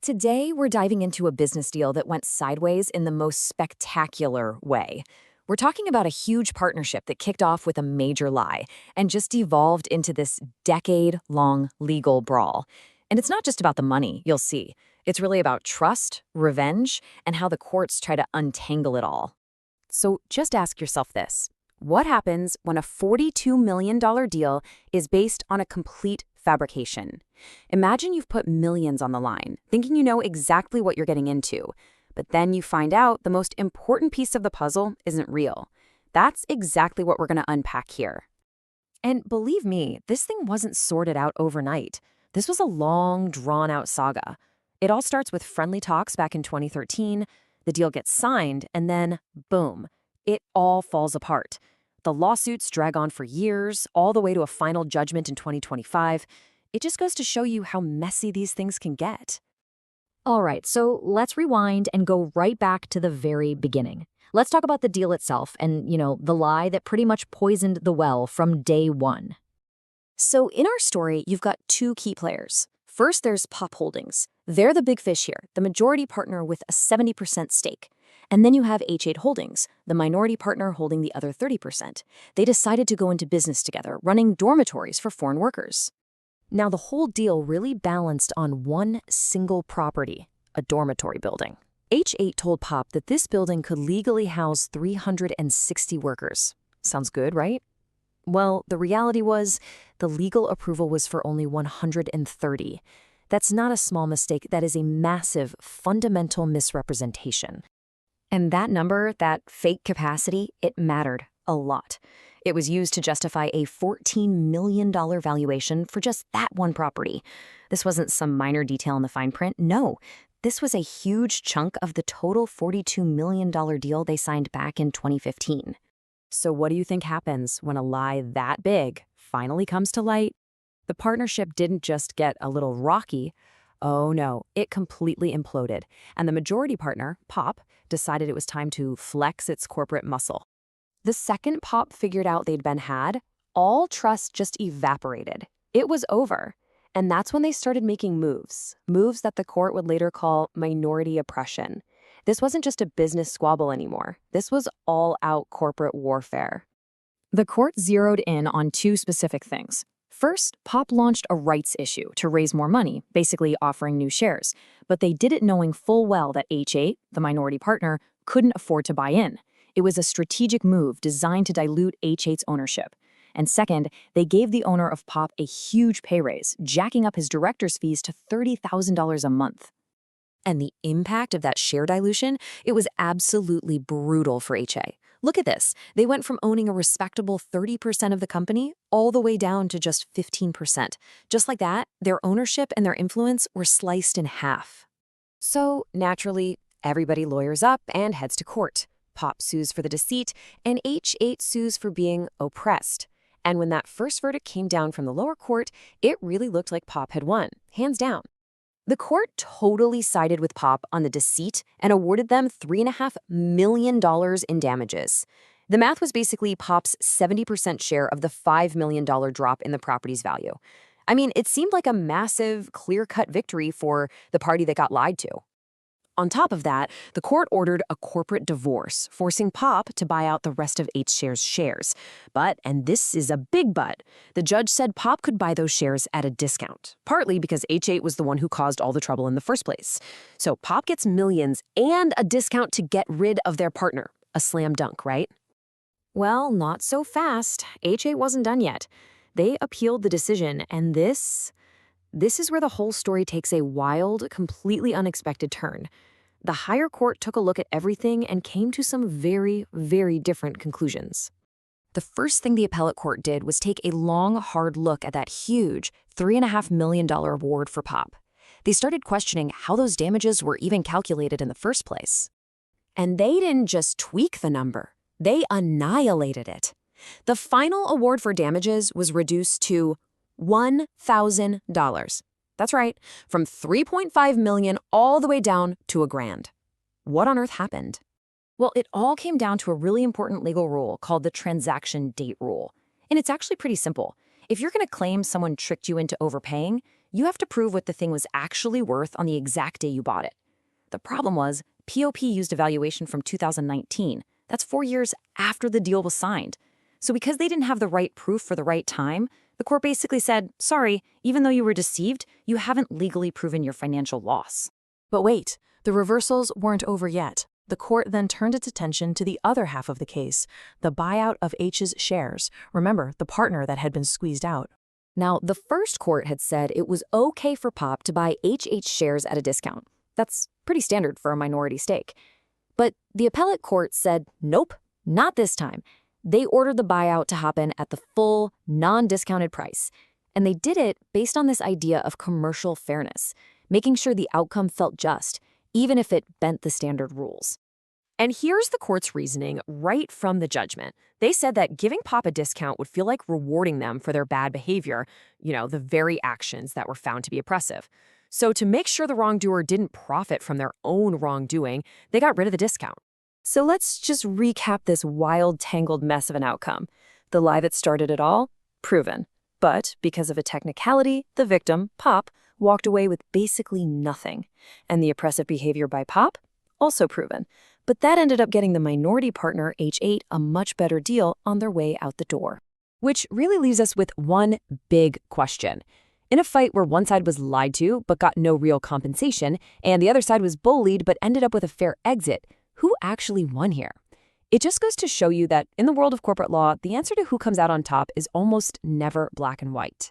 Today, we're diving into a business deal that went sideways in the most spectacular way. We're talking about a huge partnership that kicked off with a major lie and just evolved into this decade-long legal brawl. And it's not just about the money, you'll see. It's really about trust, revenge, and how the courts try to untangle it all. So just ask yourself this. What happens when a $42 million deal is based on a complete fabrication? Imagine you've put millions on the line, thinking you know exactly what you're getting into. But then you find out the most important piece of the puzzle isn't real. That's exactly what we're going to unpack here. And believe me, this thing wasn't sorted out overnight. This was a long, drawn-out saga. It all starts with friendly talks back in 2013, the deal gets signed, and then, boom, it all falls apart. The lawsuits drag on for years, all the way to a final judgment in 2025. It just goes to show you how messy these things can get. All right, so let's rewind and go right back to the very beginning. Let's talk about the deal itself and, the lie that pretty much poisoned the well from day one. So in our story, you've got two key players. First, there's Pop Holdings. They're the big fish here, the majority partner with a 70% stake. And then you have H8 Holdings, the minority partner holding the other 30%. They decided to go into business together, running dormitories for foreign workers. Now, the whole deal really balanced on one single property, a dormitory building. H8 told Pop that this building could legally house 360 workers. Sounds good, right? Well, the reality was the legal approval was for only 130. That's not a small mistake. That is a massive, fundamental misrepresentation. And that number, that fake capacity, it mattered a lot. It was used to justify a $14 million valuation for just that one property. This wasn't some minor detail in the fine print. No, this was a huge chunk of the total $42 million deal they signed back in 2015. So what do you think happens when a lie that big finally comes to light? The partnership didn't just get a little rocky. Oh no, it completely imploded. And the majority partner, Pop, decided it was time to flex its corporate muscle. The second Pop figured out they'd been had, all trust just evaporated. It was over. And that's when they started making moves that the court would later call minority oppression. This wasn't just a business squabble anymore. This was all-out corporate warfare. The court zeroed in on two specific things. First, Pop launched a rights issue to raise more money, basically offering new shares. But they did it knowing full well that H8, the minority partner, couldn't afford to buy in. It was a strategic move designed to dilute H8's ownership. And second, they gave the owner of Pop a huge pay raise, jacking up his director's fees to $30,000 a month. And the impact of that share dilution, it was absolutely brutal for HA. Look at this. They went from owning a respectable 30% of the company all the way down to just 15%. Just like that, their ownership and their influence were sliced in half. So, naturally, everybody lawyers up and heads to court. Pop sues for the deceit, and H8 sues for being oppressed. And when that first verdict came down from the lower court, it really looked like Pop had won, hands down. The court totally sided with Pop on the deceit and awarded them $3.5 million in damages. The math was basically Pop's 70% share of the $5 million drop in the property's value. I mean, it seemed like a massive, clear-cut victory for the party that got lied to. On top of that, the court ordered a corporate divorce, forcing Pop to buy out the rest of H-Shares' shares. But, and this is a big but, the judge said Pop could buy those shares at a discount, partly because H8 was the one who caused all the trouble in the first place. So Pop gets millions and a discount to get rid of their partner. A slam dunk, right? Well, not so fast. H8 wasn't done yet. They appealed the decision, and this is where the whole story takes a wild, completely unexpected turn. The higher court took a look at everything and came to some very, very different conclusions. The first thing the appellate court did was take a long, hard look at that huge $3.5 million award for Pop. They started questioning how those damages were even calculated in the first place. And they didn't just tweak the number, they annihilated it. The final award for damages was reduced to $1,000. That's right, from $3.5 million all the way down to $1,000. What on earth happened? Well, it all came down to a really important legal rule called the transaction date rule. And it's actually pretty simple. If you're going to claim someone tricked you into overpaying, You have to prove what the thing was actually worth on the exact day you bought it. The problem was, POP used a valuation from 2019. That's 4 years after the deal was signed. So because they didn't have the right proof for the right time, the court basically said, sorry, even though you were deceived, you haven't legally proven your financial loss. But wait, the reversals weren't over yet. The court then turned its attention to the other half of the case, the buyout of H's shares. Remember, the partner that had been squeezed out. Now, the first court had said it was okay for Pop to buy HH shares at a discount. That's pretty standard for a minority stake. But the appellate court said, nope, not this time. They ordered the buyout to happen at the full, non-discounted price. And they did it based on this idea of commercial fairness, making sure the outcome felt just, even if it bent the standard rules. And here's the court's reasoning right from the judgment. They said that giving Pop a discount would feel like rewarding them for their bad behavior, the very actions that were found to be oppressive. So to make sure the wrongdoer didn't profit from their own wrongdoing, they got rid of the discount. So let's just recap this wild, tangled mess of an outcome. The lie that started it all? Proven. But because of a technicality, the victim, Pop, walked away with basically nothing. And the oppressive behavior by Pop? Also proven. But that ended up getting the minority partner, H8, a much better deal on their way out the door. Which really leaves us with one big question. In a fight where one side was lied to but got no real compensation, and the other side was bullied but ended up with a fair exit, who actually won here? It just goes to show you that in the world of corporate law, the answer to who comes out on top is almost never black and white.